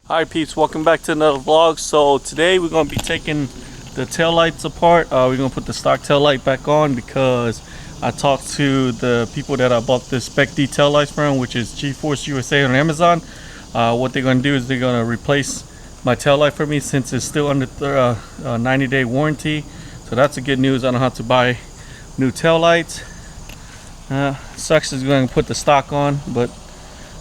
Hi peeps, welcome back to another vlog. So today we're going to be taking the tail lights apart. We're going to put the stock tail light back on because I talked to the people that I bought the Spec D tail lights from, which is G-Force USA on Amazon. What they're going to do is they're going to replace my tail light for me since it's still under 90-day warranty. So that's a good news. I don't have to buy new tail lights. Sucks is going to put the stock on, but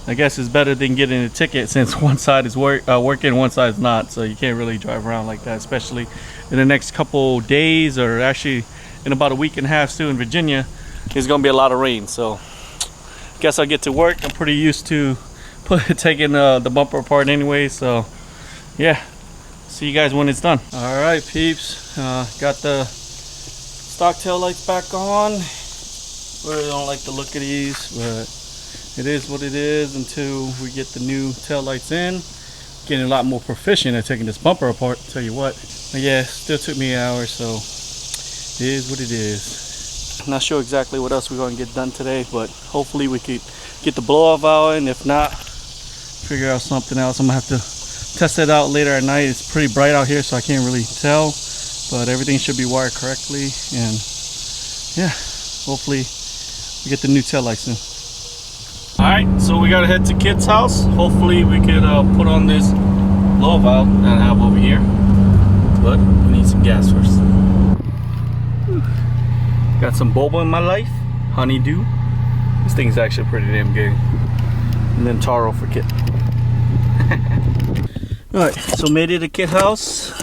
I guess it's better than getting a ticket since one side is working, one side is not. So you can't really drive around like that, especially in the next couple days, or actually in about a week and a half soon in Virginia. There's gonna be a lot of rain, so guess I'll get to work. I'm pretty used to taking the bumper apart anyway, so yeah. See you guys when it's done. All right, peeps, got the stock tail lights back on. Really don't like the look of these, but it is what it is until we get the new tail lights in. Getting a lot more proficient at taking this bumper apart, tell you what. But yeah, still took me an hour, so it is what it is. I'm not sure exactly what else we're going to get done today, but hopefully we could get the blow off out, and if not, figure out something else. I'm going to have to test it out later at night. It's pretty bright out here, so I can't really tell, but everything should be wired correctly, and yeah, hopefully we get the new tail lights in. Alright, so we gotta head to Kit's house. Hopefully we could put on this blow valve that I have over here, but we need some gas first. Got some boba in my life, honeydew. This thing's actually pretty damn good. And then taro for Kit. Alright, so made it to Kit's house.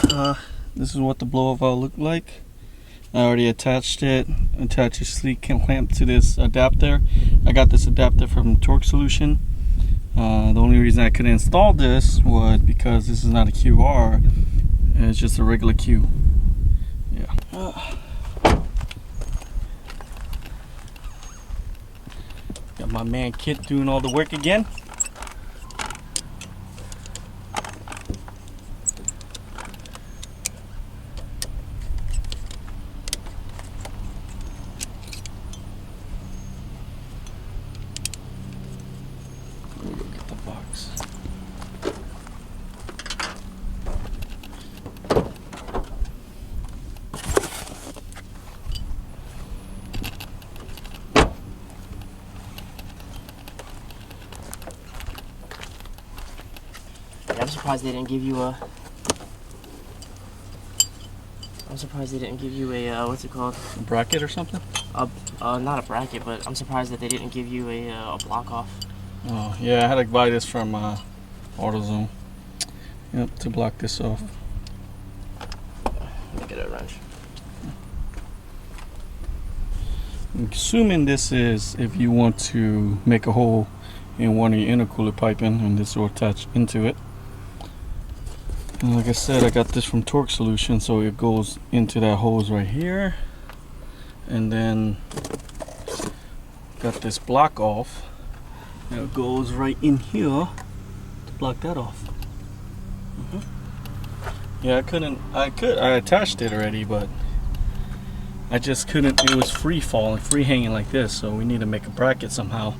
This is what the blow valve looked like. I already attached it. Attach a sleek clamp to this adapter. I got this adapter from Torque Solution. The only reason I could install this was because this is not a QR. It's just a regular Q. Yeah. Got my man Kit doing all the work again. I'm surprised they didn't give you a. I'm surprised they didn't give you a what's it called? A bracket or something? Not a bracket, but I'm surprised that they didn't give you a block off. Oh yeah, I had to buy this from AutoZone. Yep, to block this off. Let me get a wrench. I'm assuming this is if you want to make a hole in one of your intercooler piping, and this will attach into it. And like I said, I got this from Torque Solution, so it goes into that hose right here, and then got this block off, and it goes right in here to block that off. Yeah, I attached it already, but I just couldn't. It was free falling, free hanging like this, so we need to make a bracket somehow,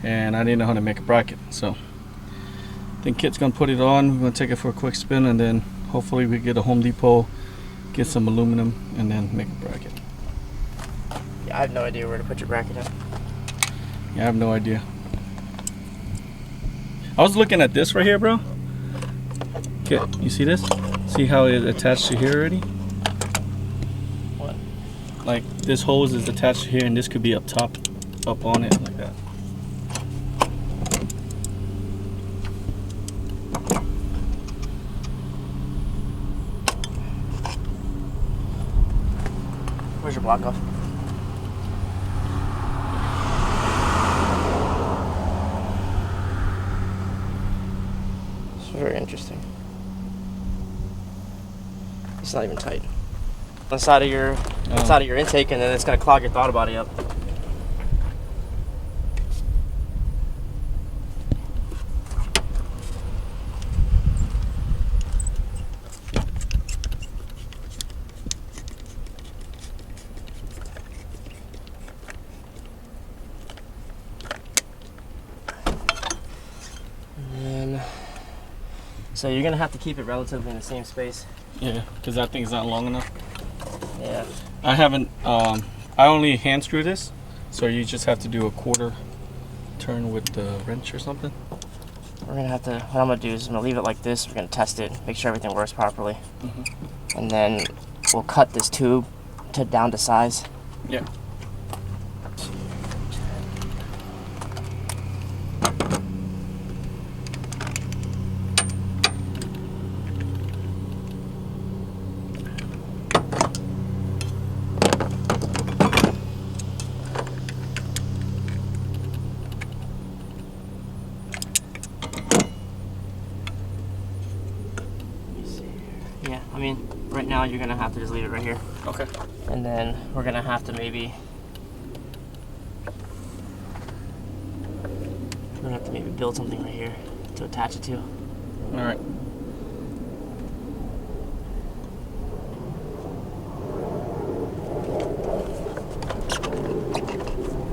and I didn't know how to make a bracket, so I think Kit's gonna put it on. We're gonna take it for a quick spin, and then hopefully we get a Home Depot, get some aluminum, and then make a bracket. Yeah, I have no idea where to put your bracket at. Yeah, I have no idea. I was looking at this right here, bro. Kit, you see this? See how it attached to here already? What? Like this hose is attached to here, and this could be up top, up on it like that. Where's your block off? It's very interesting. It's not even tight. On the side of your intake, and then it's gonna clog your throttle body up. So you're gonna have to keep it relatively in the same space. Yeah, because that thing's not long enough. Yeah. I haven't, I only hand screw this, so you just have to do a quarter turn with the wrench or something. We're gonna have to, what I'm gonna do is I'm gonna leave it like this. We're gonna test it, make sure everything works properly. And then we'll cut this tube down to size. Yeah. Yeah, I mean, right now you're gonna have to just leave it right here. Okay. And then we're gonna have to maybe build something right here to attach it to. All right.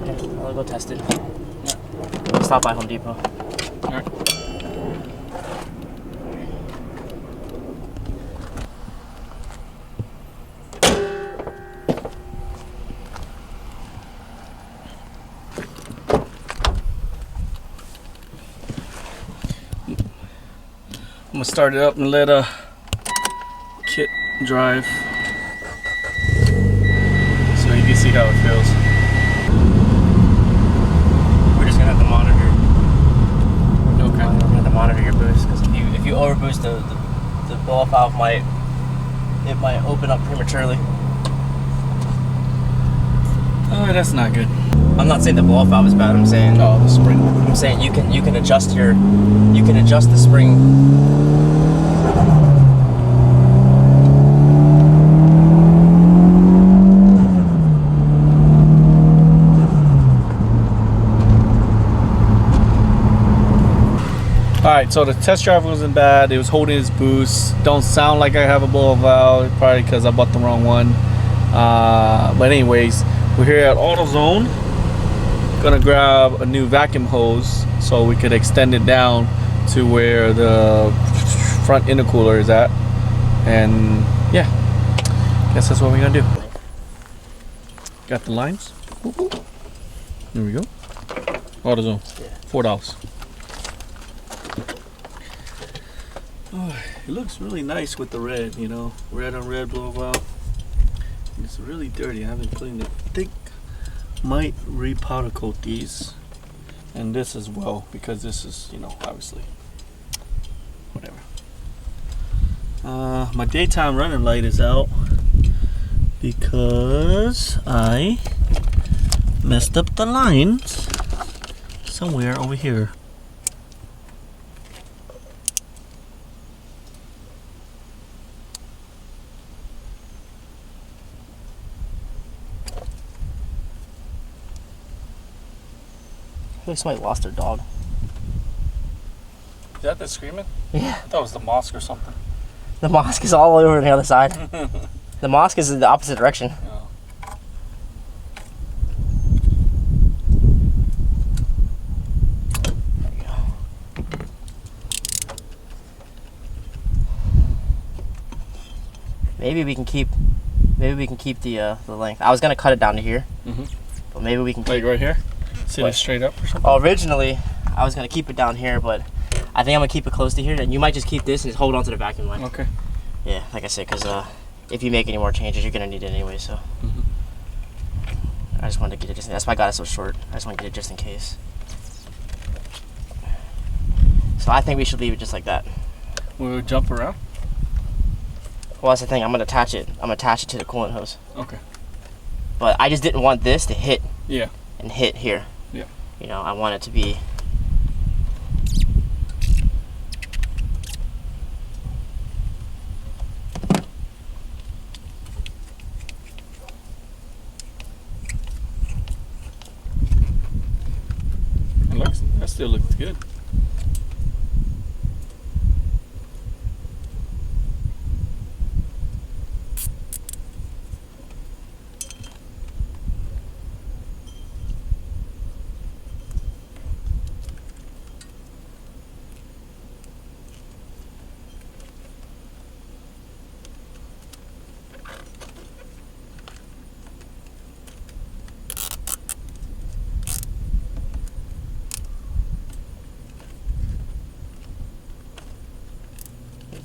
Yeah, I'll go test it. Yeah. Stop by Home Depot. All right. I'm gonna start it up and let Kit drive so you can see how it feels. We're just gonna have to monitor. Okay. We're gonna have to monitor your boost because if you overboost the blow-off valve might open up prematurely. Oh, that's not good. I'm not saying the blow-off valve is bad. I'm saying the spring. I'm saying you can adjust the spring. Alright, so the test drive wasn't bad. It was holding its boost. Don't sound like I have a blow-off valve, probably because I bought the wrong one. But anyways, we're here at AutoZone. Gonna grab a new vacuum hose so we could extend it down to where the front intercooler is at. And yeah, guess that's what we're gonna do. Got the lines. There we go. AutoZone, $4. Oh, it looks really nice with the red, you know, red on red blow valve. It's really dirty. I haven't cleaned it. I think might repowder coat these and this as well because this is, you know, obviously whatever. My daytime running light is out because I messed up the lines somewhere over here. I think somebody lost their dog. Is that the screaming? Yeah. I thought it was the mosque or something. The mosque is all over on the other side. The mosque is in the opposite direction. Oh. There you go. Maybe we can keep the length. I was gonna cut it down to here, but maybe we can keep Like right here? Sit it straight up or something? Oh, originally, I was gonna keep it down here, but I think I'm gonna keep it close to here, and you might just keep this and just hold on to the vacuum line. Okay. Yeah, like I said, because if you make any more changes, you're gonna need it anyway. So I just wanted to get it that's why I got it so short. I just want to get it just in case. So I think we should leave it just like that. We'll jump around? Well, that's the thing. I'm gonna attach it. I'm gonna attach it to the coolant hose. Okay. But I just didn't want this to hit. Yeah. And hit here. Yeah. You know, I want it to be. That still looks good.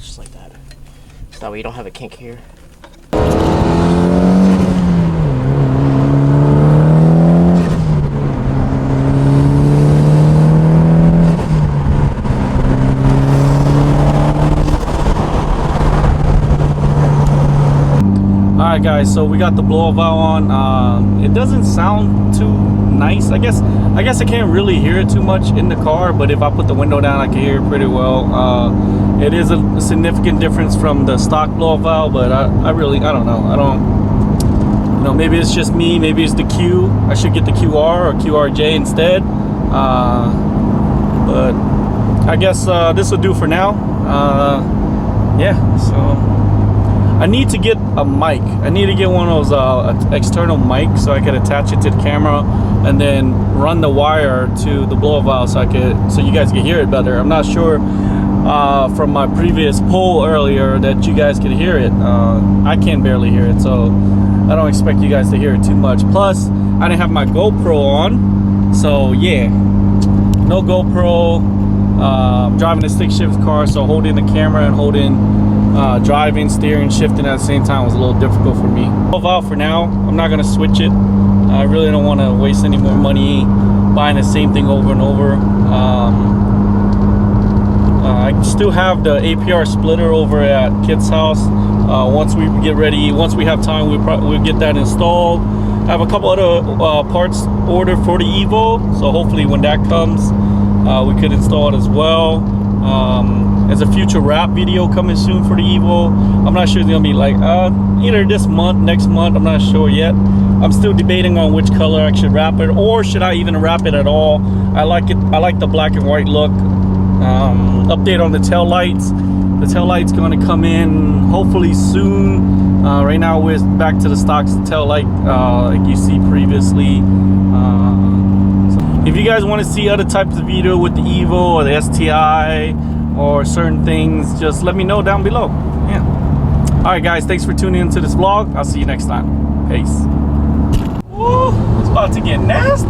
just like that. So that way you don't have a kink here. Alright guys, so we got the blow valve on. It doesn't sound too nice. I guess I can't really hear it too much in the car, but if I put the window down I can hear it pretty well. It is a significant difference from the stock blow valve, but I don't know. You know, maybe it's just me, maybe it's the Q. I should get the QR or QRJ instead. But I guess this will do for now. Yeah, so I need to get a mic. I need to get one of those external mics so I can attach it to the camera and then run the wire to the blow valve so you guys can hear it better. I'm not sure from my previous poll earlier that you guys could hear it. I can barely hear it, so I don't expect you guys to hear it too much. Plus, I didn't have my GoPro on, so yeah, no GoPro. Driving a stick shift car, so holding the camera and holding driving, steering, shifting at the same time was a little difficult for me. Valve for now. I'm not gonna switch it. I really don't want to waste any more money buying the same thing over and over. I still have the APR splitter over at Kit's house. Once we get ready, once we have time, we'll get that installed. I have a couple other parts ordered for the Evo, so hopefully when that comes, we could install it as well. There's a future wrap video coming soon for the Evo. I'm not sure it's gonna be like either this month, next month. I'm not sure yet. I'm still debating on which color I should wrap it, or should I even wrap it at all. I like it. I like the black and white look. Update on the tail lights. The tail light's gonna come in hopefully soon. Right now we're back to the stock tail light like you see previously. If you guys want to see other types of video with the Evo or the STI or certain things, just let me know down below. Yeah. Alright guys, thanks for tuning into this vlog. I'll see you next time. Peace. Woo, it's about to get nasty.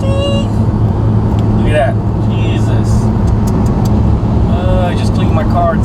Look at that. Jesus. I just cleaned my car too.